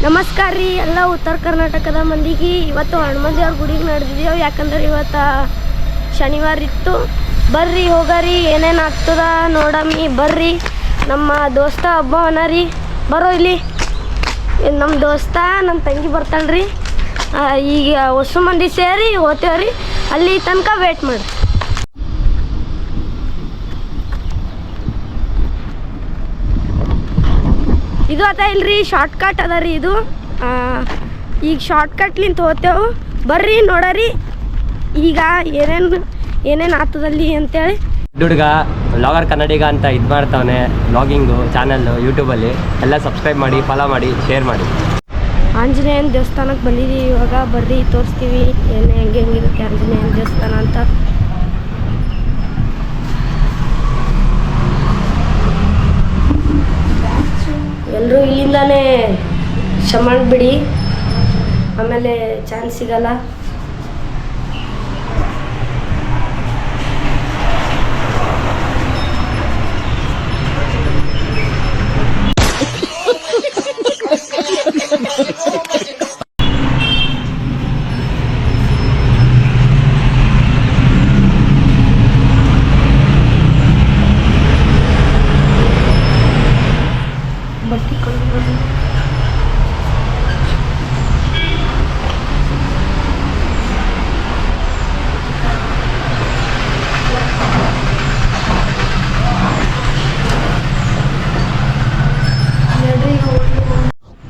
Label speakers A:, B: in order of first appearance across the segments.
A: ನಮಸ್ಕಾರ ರೀ ಎಲ್ಲ ಉತ್ತರ ಕರ್ನಾಟಕದ ಮಂದಿಗೆ. ಇವತ್ತು ಹನುಮಂದೇವ್ರ ಗುಡಿಗೆ ನಡೆದಿದ್ದೇವೆ, ಯಾಕಂದ್ರೆ ಇವತ್ತು ಶನಿವಾರ ಇತ್ತು. ಬರ್ರಿ ಹೋಗರಿ, ಏನೇನು ಆಗ್ತದ ನೋಡಮ್ಮಿ. ಬರ್ರಿ, ನಮ್ಮ ದೋಸ್ತ ಹಬ್ಬವನ ರೀ, ಬರೋ ಇಲ್ಲಿ. ನಮ್ಮ ದೋಸ್ತ ನಮ್ಮ ತಂಗಿ ಬರ್ತಾಳ್ರಿ. ಈಗ ಹೊಸ ಮಂದಿ ಸೇರಿ ಹೋಗ್ತೇವ್ರಿ, ಅಲ್ಲಿ ತನಕ ವೇಟ್ ಮಾಡಿ. ಇದು ಅದ ಇಲ್ರಿ, ಶಾರ್ಟ್ಕಟ್ ಅದ ರೀ ಇದು. ಈಗ ಶಾರ್ಟ್ಕಟ್ಲಿಂತ ಹೋಗ್ತೇವೆ, ಬರ್ರಿ ನೋಡರಿ ಈಗ ಏನೇನು ಆಗ್ತದಲ್ಲಿ ಅಂತೇಳಿ.
B: ಹುಡುಗ ವ್ಲಾಗರ್ ಕನ್ನಡಿಗ ಅಂತ ಇದು ಮಾಡ್ತಾವನೆ, ವ್ಲಾಗಿಂಗು ಚಾನಲ್ಲು ಯೂಟ್ಯೂಬಲ್ಲಿ. ಎಲ್ಲ ಸಬ್ಸ್ಕ್ರೈಬ್ ಮಾಡಿ, ಫಾಲೋ ಮಾಡಿ, ಶೇರ್ ಮಾಡಿ.
A: ಆಂಜನೇಯನ ದೇವಸ್ಥಾನಕ್ಕೆ ಬಂದಿದ್ದೀವಿ ಇವಾಗ. ಬರ್ರಿ ತೋರಿಸ್ತೀವಿ ಹೆಂಗಿರುತ್ತೆ ಆಂಜನೇಯನ ದೇವಸ್ಥಾನ ಅಂತ. ಎಲ್ಲರೂ ಇಲ್ಲಿಂದಾನೇ ಬಿಡಿ, ಆಮೇಲೆ ಚಾನ್ಸ್ ಸಿಗಲ್ಲ.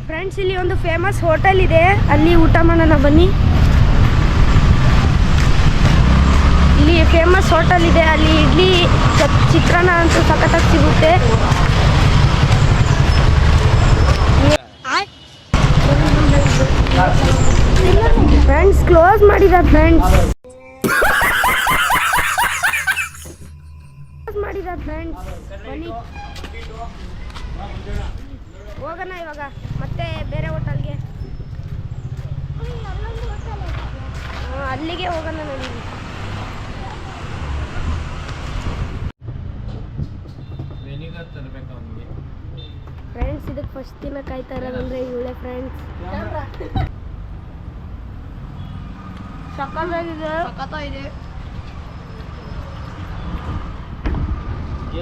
A: ಫ್ರೆಂಡ್ಸ್, ಇಲ್ಲಿ ಒಂದು ಫೇಮಸ್ ಹೋಟೆಲ್ ಇದೆ, ಅಲ್ಲಿ ಊಟ ಮಾಡೋಣ ಬನ್ನಿ. ಇಲ್ಲಿ ಫೇಮಸ್ ಹೋಟೆಲ್ ಇದೆ, ಅಲ್ಲಿ ಇಡ್ಲಿ ಚಿತ್ರಾನ್ನ ಅಂತೂ ಸಖತ್ತಾಗಿ ಸಿಗುತ್ತೆ. ಫ್ರೆಂಡ್ಸ್ ಕ್ಲೋಸ್ ಮಾಡಿದ ಫ್ರೆಂಡ್ಸ್ ಬನ್ನಿ ಹೋಗೋಣ ಇವಾಗ ಮತ್ತೆ ಬೇರೆ ಹೋಟೆಲ್ಗೆ. ಅಲ್ಲಿಗೆ ಹೋಗೋಣ ನನಗೆ. ಫ್ರೆಂಡ್ಸ್, ಇದಕ್ಕೆ ಫಸ್ಟ್ ದಿನ ಕಾಯ್ತಾ ಇರೋದಂದ್ರೆ ಇವಳೆ ಫ್ರೆಂಡ್ಸ್. ಸಕ್ಕತ್ತಾಗಿದೆ.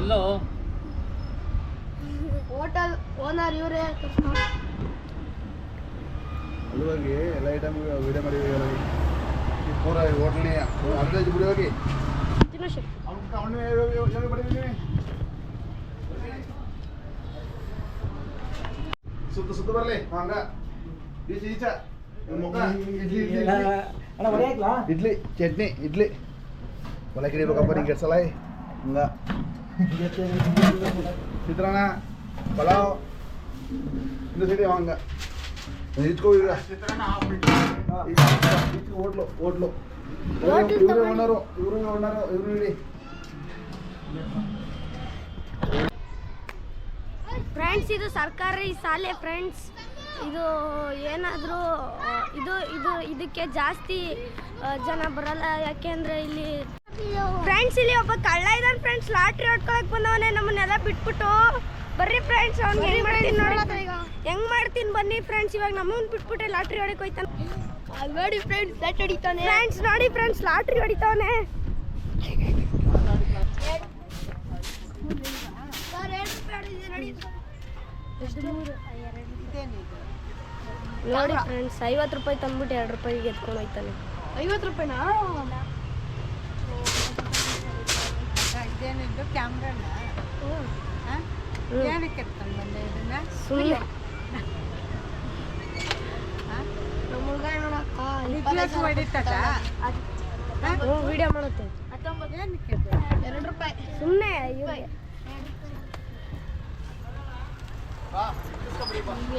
B: ಎಲ್ಲೋ
A: ಹೋಟೆಲ್ ಓನರ್ ಇವರೇ.
C: ಅಲ್ಲಿಗೆ ಎಲ್ಲ ಐಟಮ್ ವಿಡಿಯೋ ಮಾಡಿ ಪೂರ ಹೋಟ್ಲೇ ಅಂದಾಜು ಬಿಡಿ ಹೋಗಿ ಸುತ್ತ ಬರಲಿ ಹಂಗ ಈಚ ಇಡ್ಲಿ ಚಟ್ನಿ ಇಡ್ಲಿ ಒಳಗಿಡಿ ಬೇಕಪ್ಪ ನಿಂಗೆ ಕೆಡ್ಸಲ್ಲ ಹಂಗ ಚಿತ್ರಾನ್ನ ಪಲಾವ್ ಇದು ಸಿಡಿ ಹಂಗ ಇಟ್ಕೋ. ಈಗ ಹೋಟ್ಲು ಇವ್ರು ಓನರು ಇವ್ರು ಇಡಿ.
A: ಫ್ರೆಂಡ್ಸ್, ಇದು ಸರ್ಕಾರಿ ಶಾಲೆ ಫ್ರೆಂಡ್ಸ್. ಇದು ಏನಾದರೂ ಇದಕ್ಕೆ ಜಾಸ್ತಿ ಜನ ಬರಲ್ಲ, ಯಾಕೆಂದ್ರೆ ಇಲ್ಲಿ ಫ್ರೆಂಡ್ಸ್ ಇಲ್ಲಿ ಒಬ್ಬ ಕಳ್ಳ ಇದ್ದಾನೆ ಫ್ರೆಂಡ್ಸ್. ಲಾಟ್ರಿ ಹೊಡ್ಕೊಳಕ್ ಬಂದವನೇ, ನಮ್ಮನ್ನೆಲ್ಲ ಬಿಟ್ಬಿಟ್ಟು. ಬರ್ರಿ ಫ್ರೆಂಡ್ಸ್, ಅವ್ನಿಗೆ ಹೆಂಗ್ ಮಾಡ್ತೀನಿ ಬನ್ನಿ ಫ್ರೆಂಡ್ಸ್. ಇವಾಗ ನಮ್ಮನ್ನ ಬಿಟ್ಬಿಟ್ಟೆ ಲಾಟ್ರಿ ಹೊಡಕ್ ಹೋಯ್ತಾನೆ. ನೋಡಿ ಫ್ರೆಂಡ್ಸ್, ಲಾಟ್ರಿ ಹೊಡಿತಾನೆ ಫ್ರೆಂಡ್ಸ್. ನೋಡಿ ಫ್ರೆಂಡ್ಸ್, ಲಾಟ್ರಿ ಹೊಡಿತಾವನೆ. ನೋಡಿ ಫ್ರೆಂಡ್ಸ್, 50 ರೂಪಾಯಿ ತಂದ್ಬಿಟ್ಟು 2 ರೂಪಾಯಿಗೆ ಎತ್ಕೊಂಡು ಹೋಯ್ತಾನೆ. 50 ರೂಪಾಯಿನಾ?
D: ಇದೇನಿದ್ದು ಕ್ಯಾಮ್ರಾನ ಏನಕ್ಕೆ ಎತ್ಕೊಂಡು ಬಂದೆ ಇದನ್ನ?
A: ಸುಮ್ಮನೆ ವಿಡಿಯೋ ಮಾಡುತ್ತೆ. 2 ರೂಪಾಯಿ ಸುಮ್ಮನೆ.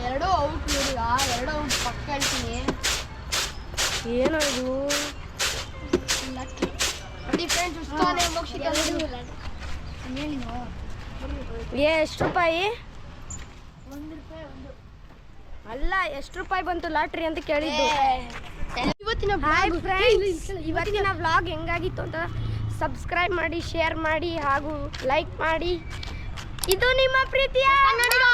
A: ಎರಡು ಔಟ್ ನೋಡಿ, 2 ಔಟ್ ಪಕ್ಕ ಹೇಳ್ತೀನಿ. ಏನೋ ಇದು ಎಷ್ಟು ರೂಪಾಯಿ? 1 ರೂಪಾಯಿ. ಅಲ್ಲ, ಎಷ್ಟು ರೂಪಾಯಿ ಬಂತು ಲಾಟ್ರಿ ಅಂತ ಕೇಳಿದ್ದು. ಇವತ್ತಿನ ವ್ಲಾಗ್ ಹೆಂಗಾಗಿತ್ತು ಅಂತ ಸಬ್ಸ್ಕ್ರೈಬ್ ಮಾಡಿ, ಶೇರ್ ಮಾಡಿ ಹಾಗೂ ಲೈಕ್ ಮಾಡಿ. ಇದು ನಿಮ್ಮ ಪ್ರೀತಿಯ ಕನ್ನಡಿಗ.